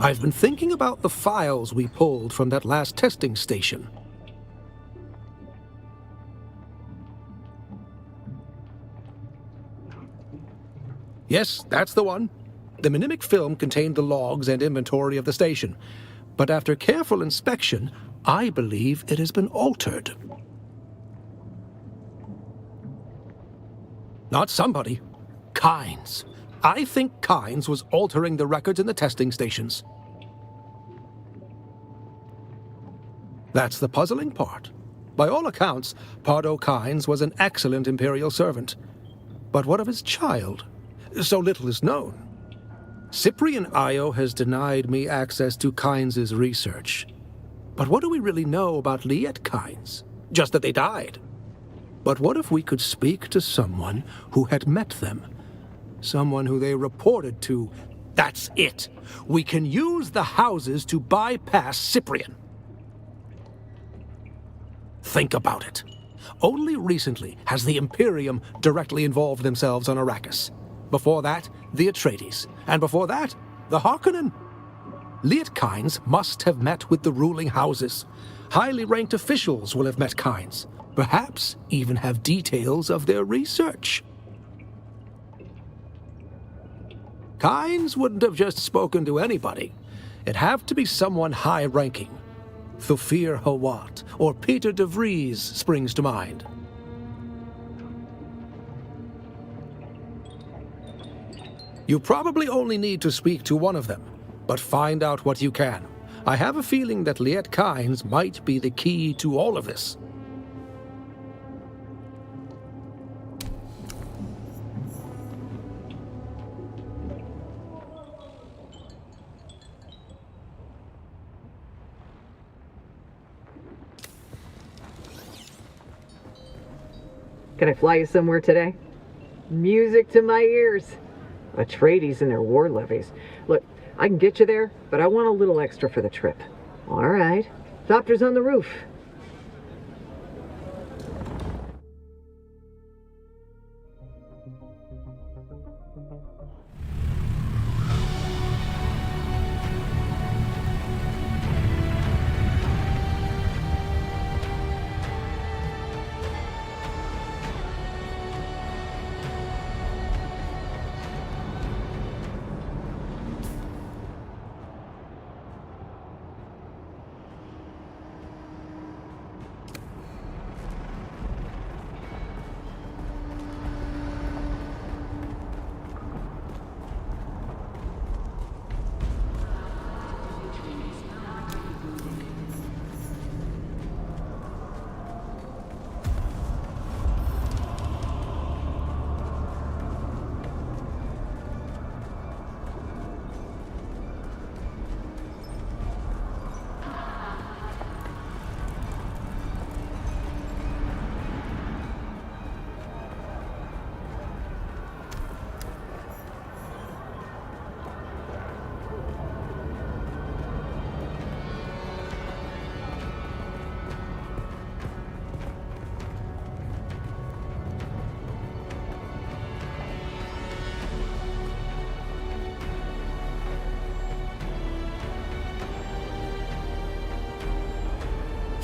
I've been thinking about the files we pulled from that last testing station. Yes, that's the one. The mnemic film contained the logs and inventory of the station, but after careful inspection, I believe it has been altered. Not somebody. Kynes. I think Kynes was altering the records in the testing stations. That's the puzzling part. By all accounts, Pardo Kynes was an excellent Imperial servant. But what of his child? So little is known. Cyprian Io has denied me access to Kynes' research. But what do we really know about Liet Kynes? Just that they died. But what if we could speak to someone who had met them? Someone who they reported to. That's it. We can use the houses to bypass Cyprian. Think about it. Only recently has the Imperium directly involved themselves on Arrakis. Before that, the Atreides. And before that, the Harkonnen. Liet Kynes must have met with the ruling houses. Highly ranked officials will have met Kynes. Perhaps even have details of their research. Kynes wouldn't have just spoken to anybody. It'd have to be someone high-ranking. Thufir Hawat or Peter de Vries springs to mind. You probably only need to speak to one of them, but find out what you can. I have a feeling that Liet Kynes might be the key to all of this. Can I fly you somewhere today? Music to my ears. Atreides and their war levies. Look, I can get you there, but I want a little extra for the trip. All right. Doctor's on the roof.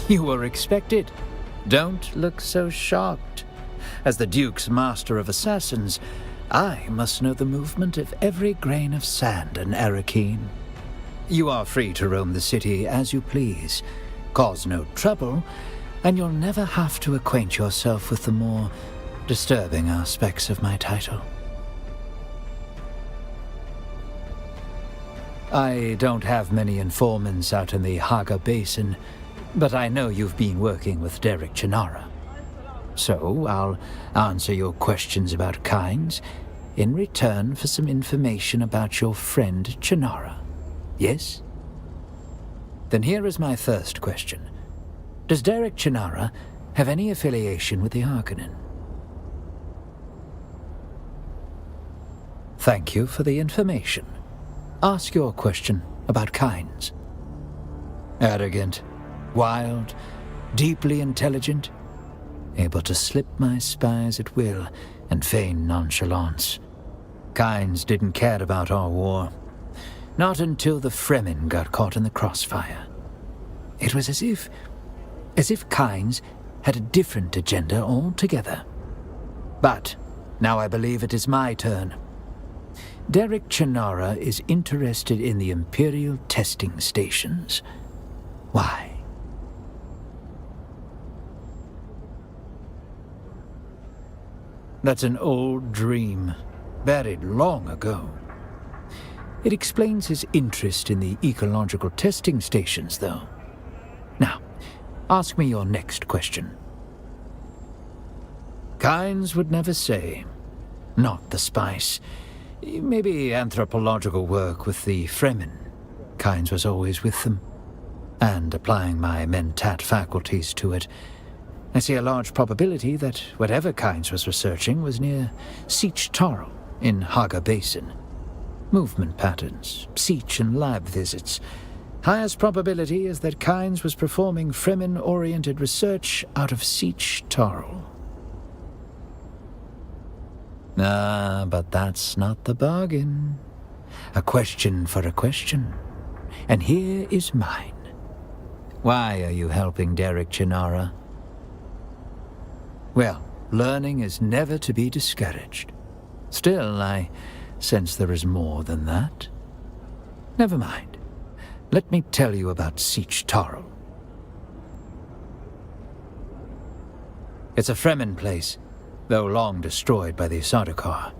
You were expected. Don't look so shocked. As the Duke's master of assassins, I must know the movement of every grain of sand in Arrakeen. You are free to roam the city as you please. Cause no trouble, and you'll never have to acquaint yourself with the more disturbing aspects of my title. I don't have many informants out in the Hagga Basin, but I know you've been working with Derek Chinara. So I'll answer your questions about Kynes in return for some information about your friend Chinara. Yes? Then here is my first question. Does Derek Chinara have any affiliation with the Harkonnen? Thank you for the information. Ask your question about Kynes. Arrogant, wild, deeply intelligent, able to slip my spies at will and feign nonchalance. Kynes didn't care about our war. Not until the Fremen got caught in the crossfire. It was as if Kynes had a different agenda altogether. But now I believe it is my turn. Derek Chinara is interested in the Imperial testing stations. Why? That's an old dream, buried long ago. It explains his interest in the ecological testing stations, though. Now, ask me your next question. Kynes would never say. Not the spice. Maybe anthropological work with the Fremen. Kynes was always with them. And applying my mentat faculties to it, I see a large probability that whatever Kynes was researching was near Sietch Tarl in Hagga Basin. Movement patterns, siege and lab visits. Highest probability is that Kynes was performing Fremen-oriented research out of Sietch Tarl. Ah, but that's not the bargain. A question for a question. And here is mine. Why are you helping Derek Chinara? Well, learning is never to be discouraged. Still, I sense there is more than that. Never mind. Let me tell you about Sietch Tarl. It's a Fremen place, though long destroyed by the Sardaukar.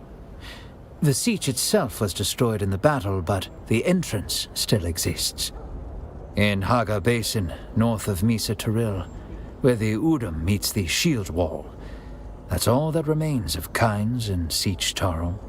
The Sietch itself was destroyed in the battle, but the entrance still exists. In Hagga Basin, north of Misa Taril, where the Udum meets the shield wall. That's all that remains of Kynes and Sietch Tarl.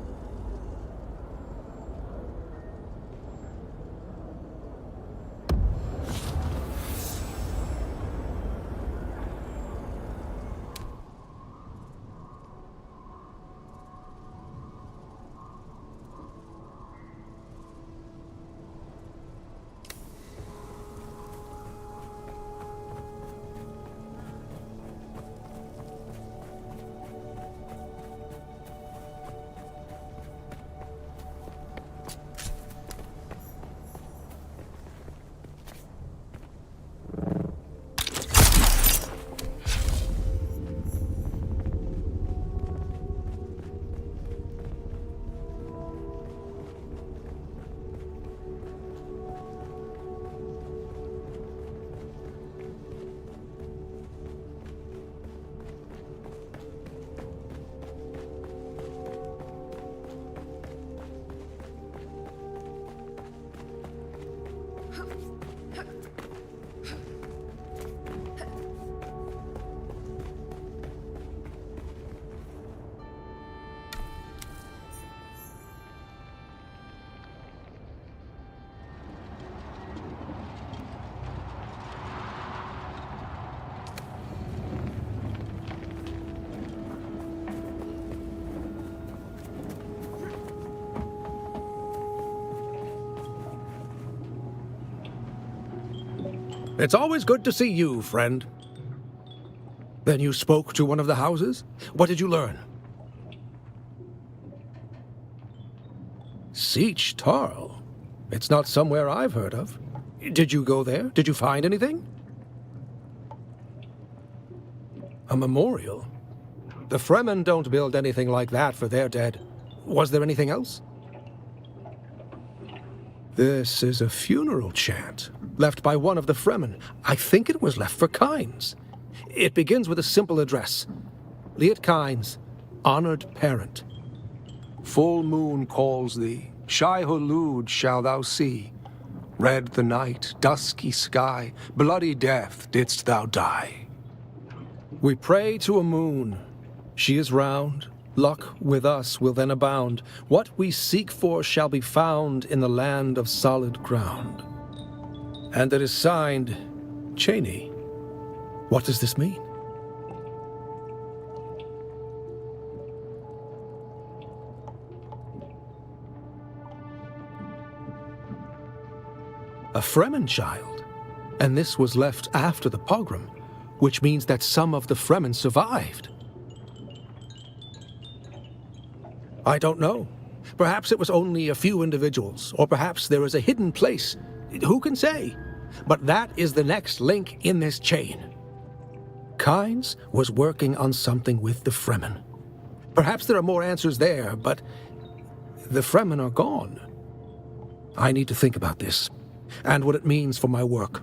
It's always good to see you, friend. Then you spoke to one of the houses? What did you learn? Sietch Tarl? It's not somewhere I've heard of. Did you go there? Did you find anything? A memorial? The Fremen don't build anything like that for their dead. Was there anything else? This is a funeral chant, left by one of the Fremen. I think it was left for Kynes. It begins with a simple address. Liet Kynes, honored parent. Full moon calls thee, Shai-Hulud shall thou see. Red the night, dusky sky, bloody death didst thou die. We pray to a moon. She is round. Luck with us will then abound. What we seek for shall be found in the land of solid ground. And it is signed, Cheney. What does this mean? A Fremen child. And this was left after the pogrom, which means that some of the Fremen survived. I don't know. Perhaps it was only a few individuals, or perhaps there is a hidden place. Who can say? But that is the next link in this chain. Kynes was working on something with the Fremen. Perhaps there are more answers there, but the Fremen are gone. I need to think about this, and what it means for my work.